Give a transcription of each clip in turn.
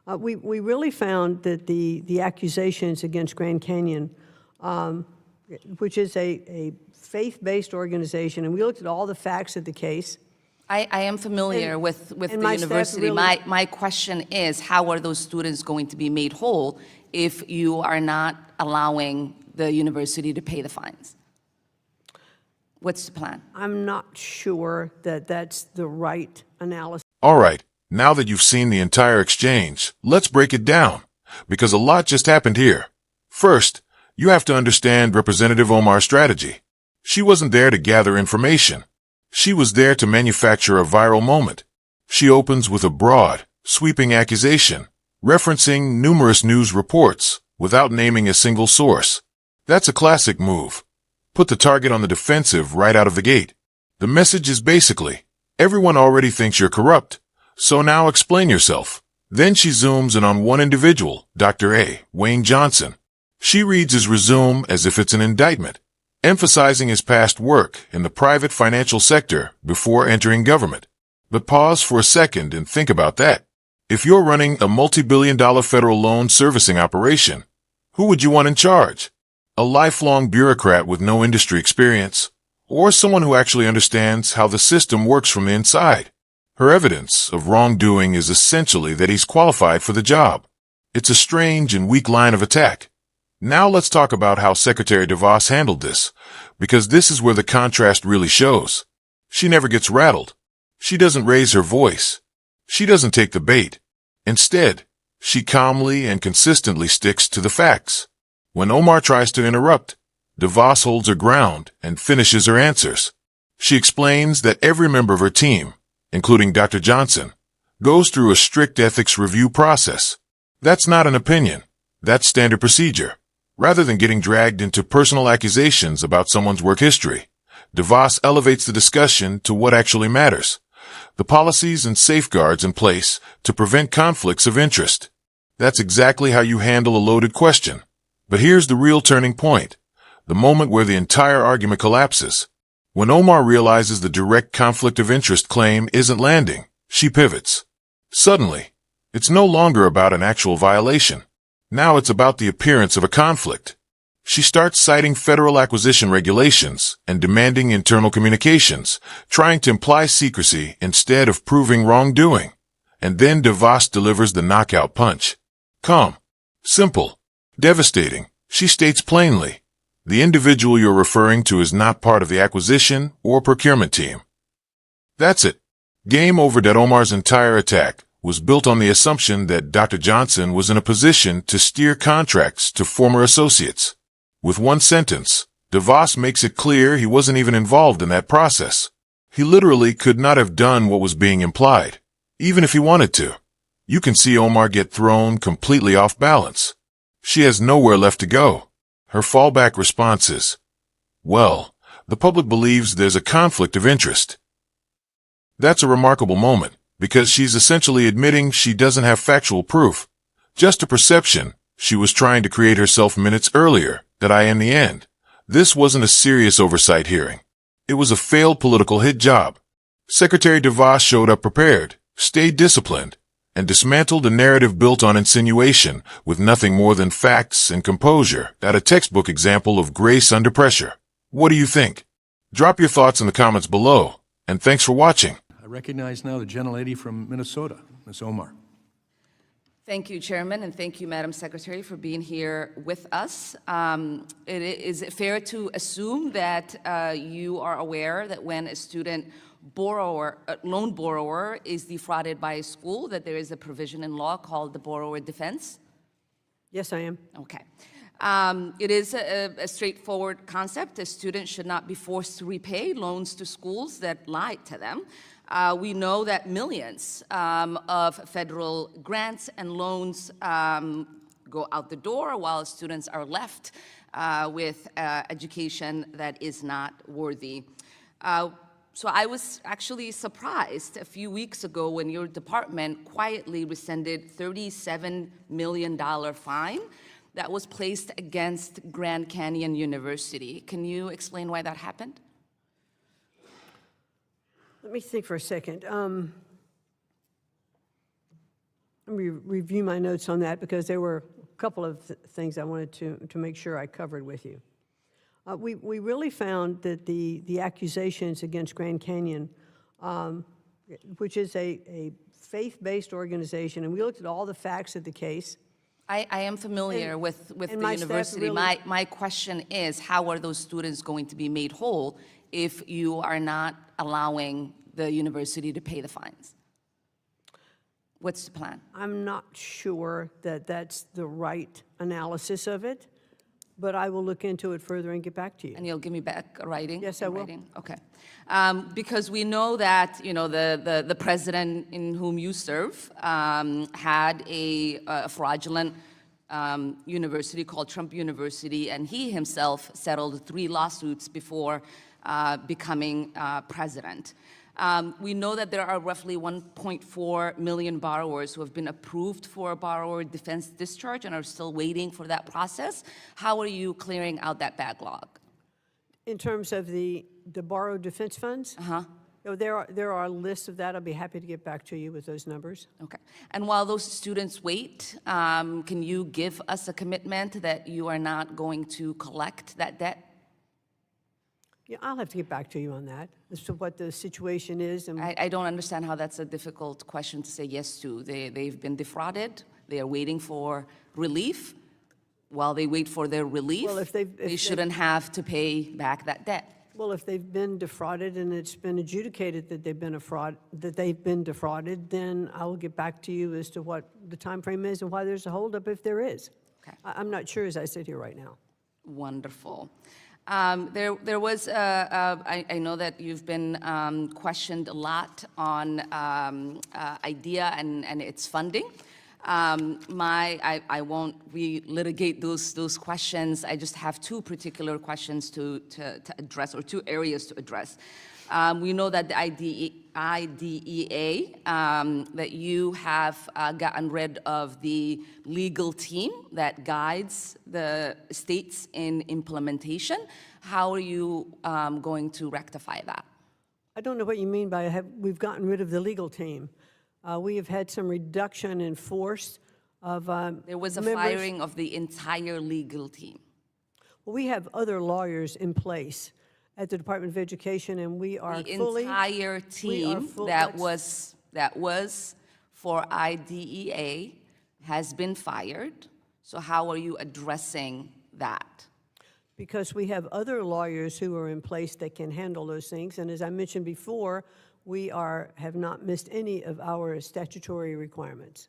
We really found that the accusations against Grand Canyon, which is a faith-based organization, and we looked at all the facts of the case. I am familiar with the university. Really, my question is, how are those students going to be made whole if you are not allowing the university to pay the fines? What's the plan? I'm not sure that that's the right analysis. All right, now that you've seen the entire exchange, let's break it down, because a lot just happened here. First, you have to understand Representative Omar's strategy. She wasn't there to gather information. She was there to manufacture a viral moment. She opens with a broad, sweeping accusation, referencing numerous news reports without naming a single source. That's a classic move. Put the target on the defensive right out of the gate. The message is basically, everyone already thinks you're corrupt, so now explain yourself. Then she zooms in on one individual, Dr. A. Wayne Johnson. She reads his resume as if it's an indictment, emphasizing his past work in the private financial sector before entering government. But pause for a second and think about that. If you're running a multi-billion-dollar federal loan servicing operation, who would you want in charge? A lifelong bureaucrat with no industry experience, or someone who actually understands how the system works from the inside? Her evidence of wrongdoing is essentially that he's qualified for the job. It's a strange and weak line of attack. Now let's talk about how Secretary DeVos handled this, because this is where the contrast really shows. She never gets rattled. She doesn't raise her voice. She doesn't take the bait. Instead, she calmly and consistently sticks to the facts. When Omar tries to interrupt, DeVos holds her ground and finishes her answers. She explains that every member of her team, including Dr. Johnson, goes through a strict ethics review process. That's not an opinion. That's standard procedure. Rather than getting dragged into personal accusations about someone's work history, DeVos elevates the discussion to what actually matters: the policies and safeguards in place to prevent conflicts of interest. That's exactly how you handle a loaded question. But here's the real turning point, the moment where the entire argument collapses. When Omar realizes the direct conflict of interest claim isn't landing, she pivots. Suddenly, it's no longer about an actual violation. Now it's about the appearance of a conflict. She starts citing federal acquisition regulations and demanding internal communications, trying to imply secrecy instead of proving wrongdoing. And then DeVos delivers the knockout punch. Calm, simple, devastating. She states plainly, the individual you're referring to is not part of the acquisition or procurement team. That's it. Game over. That Omar's entire attack was built on the assumption that Dr. Johnson was in a position to steer contracts to former associates. With one sentence, DeVos makes it clear he wasn't even involved in that process. He literally could not have done what was being implied, even if he wanted to. You can see Omar get thrown completely off balance. She has nowhere left to go. Her fallback response is, well, the public believes there's a conflict of interest. That's a remarkable moment, because she's essentially admitting she doesn't have factual proof, just a perception she was trying to create herself minutes earlier. That in the end, this wasn't a serious oversight hearing. It was a failed political hit job. Secretary DeVos showed up prepared, stayed disciplined, and dismantled a narrative built on insinuation with nothing more than facts and composure. That a textbook example of grace under pressure. What do you think? Drop your thoughts in the comments below, and thanks for watching. I recognize now the gentlelady from Minnesota, Ms. Omar. Thank you, Chairman, and thank you, Madam Secretary, for being here with us. Is it fair to assume that you are aware that when a student loan borrower is defrauded by a school, that there is a provision in law called the borrower defense? Yes, I am. Okay. It is a straightforward concept. A student should not be forced to repay loans to schools that lied to them. We know that millions of federal grants and loans go out the door while students are left with education that is not worthy. So I was actually surprised a few weeks ago when your department quietly rescinded $37 million fine that was placed against Grand Canyon University. Can you explain why that happened? Let me think for a second. Let me review my notes on that because there were a couple of things I wanted to make sure I covered with you. We really found that the accusations against Grand Canyon, which is a faith-based organization, and we looked at all the facts of the case. I am familiar with the my staff university. really- My question is, how are those students going to be made whole if you are not allowing the university to pay the fines? What's the plan? I'm not sure that that's the right analysis of it, but I will look into it further and get back to you. And you'll give me back a writing? Yes, I will. Writing? Okay. Because we know that, the president in whom you serve had a fraudulent university called Trump University, and he himself settled 3 lawsuits before becoming president. We know that there are roughly 1.4 million borrowers who have been approved for a borrower defense discharge and are still waiting for that process. How are you clearing out that backlog? In terms of the borrowed defense funds? There are lists of that. I'll be happy to get back to you with those numbers. Okay. And while those students wait, can you give us a commitment that you are not going to collect that debt? Yeah, I'll have to get back to you on that, as to what the situation is. And I don't understand how that's a difficult question to say yes to. They've been defrauded. They are waiting for relief. While they wait for their relief, Well, if they shouldn't have to pay back that debt. well, if they've been defrauded and it's been adjudicated that they've been defrauded, then I will get back to you as to what the time frame is and why there's a holdup if there is. Okay. I'm not sure as I sit here right now. Wonderful. There was, I know that you've been questioned a lot on IDEA and its funding. I won't re-litigate those questions. I just have 2 particular questions to address, or 2 areas to address. We know that the IDEA, that you have gotten rid of the legal team that guides the states in implementation. How are you going to rectify that? I don't know what you mean by we've gotten rid of the legal team. We have had some reduction in force of There was a members. firing of the entire legal team. Well, we have other lawyers in place at the Department of Education, and we are The fully... entire team that was for IDEA has been fired. So how are you addressing that? Because we have other lawyers who are in place that can handle those things. And as I mentioned before, we have not missed any of our statutory requirements.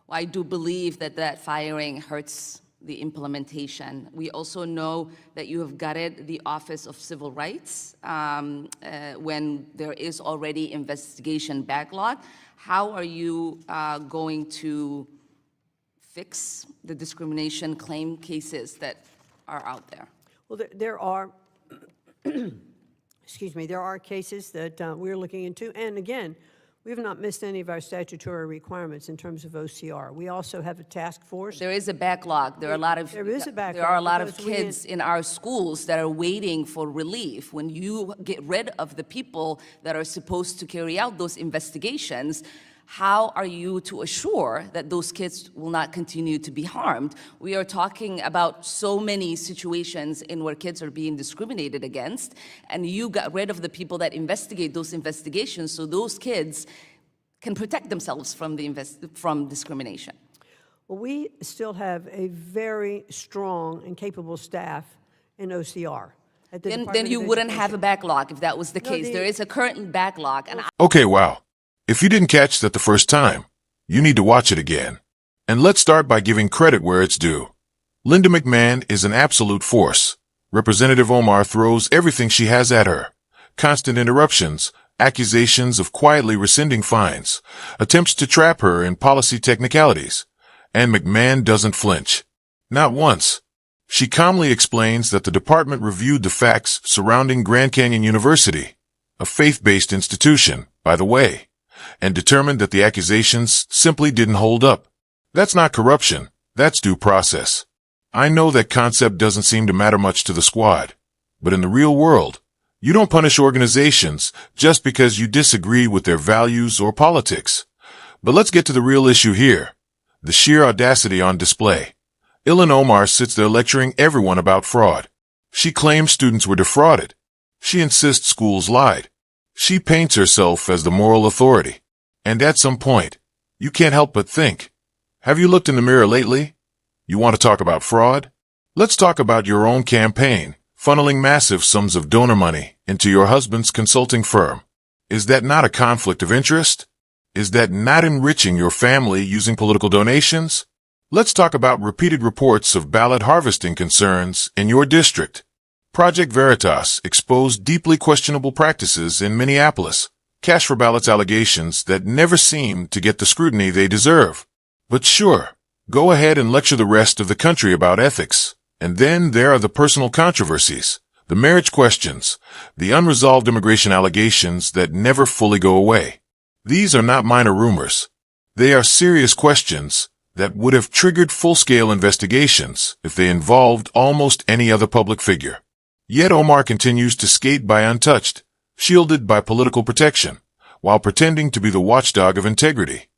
Well, I do believe that firing hurts the implementation. We also know that you have gutted the Office of Civil Rights when there is already investigation backlog. How are you going to fix the discrimination claim cases that are out there? Well, there are, excuse me, there are cases that we're looking into. And again, we have not missed any of our statutory requirements in terms of OCR. We also have a task force. There is a backlog. There are a lot of There is a backlog There are a lot of because we- kids in our schools that are waiting for relief. When you get rid of the people that are supposed to carry out those investigations, how are you to assure that those kids will not continue to be harmed? We are talking about so many situations in where kids are being discriminated against, and you got rid of the people that investigate those investigations so those kids can protect themselves from from discrimination. Well, we still have a very strong and capable staff in OCR. At the Then Department you of wouldn't have a Education. backlog if that was the case. There is a current backlog, and Okay, wow. If you didn't catch that the first time, you need to watch it again. And let's start by giving credit where it's due. Linda McMahon is an absolute force. Representative Omar throws everything she has at her. Constant interruptions, accusations of quietly rescinding fines, attempts to trap her in policy technicalities. And McMahon doesn't flinch. Not once. She calmly explains that the department reviewed the facts surrounding Grand Canyon University, a faith-based institution, by the way, and determined that the accusations simply didn't hold up. That's not corruption. That's due process. I know that concept doesn't seem to matter much to the squad, but in the real world, you don't punish organizations just because you disagree with their values or politics. But let's get to the real issue here. The sheer audacity on display. Ilhan Omar sits there lecturing everyone about fraud. She claims students were defrauded. She insists schools lied. She paints herself as the moral authority. And at some point, you can't help but think, have you looked in the mirror lately? You want to talk about fraud? Let's talk about your own campaign, funneling massive sums of donor money into your husband's consulting firm. Is that not a conflict of interest? Is that not enriching your family using political donations? Let's talk about repeated reports of ballot harvesting concerns in your district. Project Veritas exposed deeply questionable practices in Minneapolis, cash for ballots allegations that never seem to get the scrutiny they deserve. But sure, go ahead and lecture the rest of the country about ethics. And then there are the personal controversies, the marriage questions, the unresolved immigration allegations that never fully go away. These are not minor rumors. They are serious questions that would have triggered full-scale investigations if they involved almost any other public figure. Yet Omar continues to skate by untouched, shielded by political protection, while pretending to be the watchdog of integrity.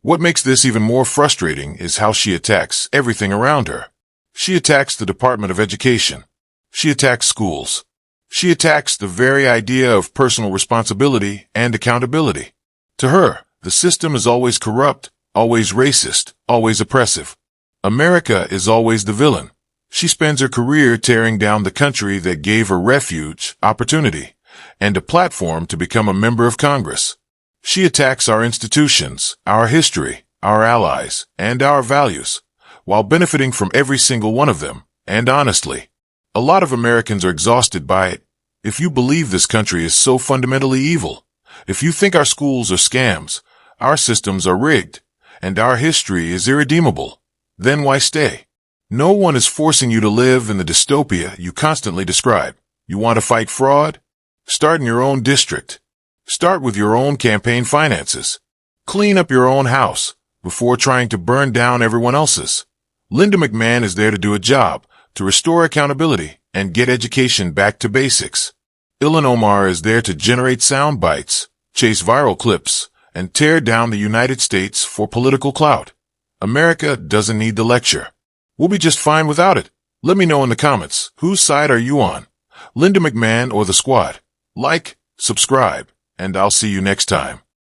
What makes this even more frustrating is how she attacks everything around her. She attacks the Department of Education. She attacks schools. She attacks the very idea of personal responsibility and accountability. To her, the system is always corrupt, always racist, always oppressive. America is always the villain. She spends her career tearing down the country that gave her refuge, opportunity, and a platform to become a member of Congress. She attacks our institutions, our history, our allies, and our values, while benefiting from every single one of them. And honestly, a lot of Americans are exhausted by it. If you believe this country is so fundamentally evil, if you think our schools are scams, our systems are rigged, and our history is irredeemable, then why stay? No one is forcing you to live in the dystopia you constantly describe. You want to fight fraud? Start in your own district. Start with your own campaign finances. Clean up your own house before trying to burn down everyone else's. Linda McMahon is there to do a job, to restore accountability and get education back to basics. Ilhan Omar is there to generate sound bites, chase viral clips, and tear down the United States for political clout. America doesn't need the lecture. We'll be just fine without it. Let me know in the comments, whose side are you on? Linda McMahon or the squad? Like, subscribe, and I'll see you next time.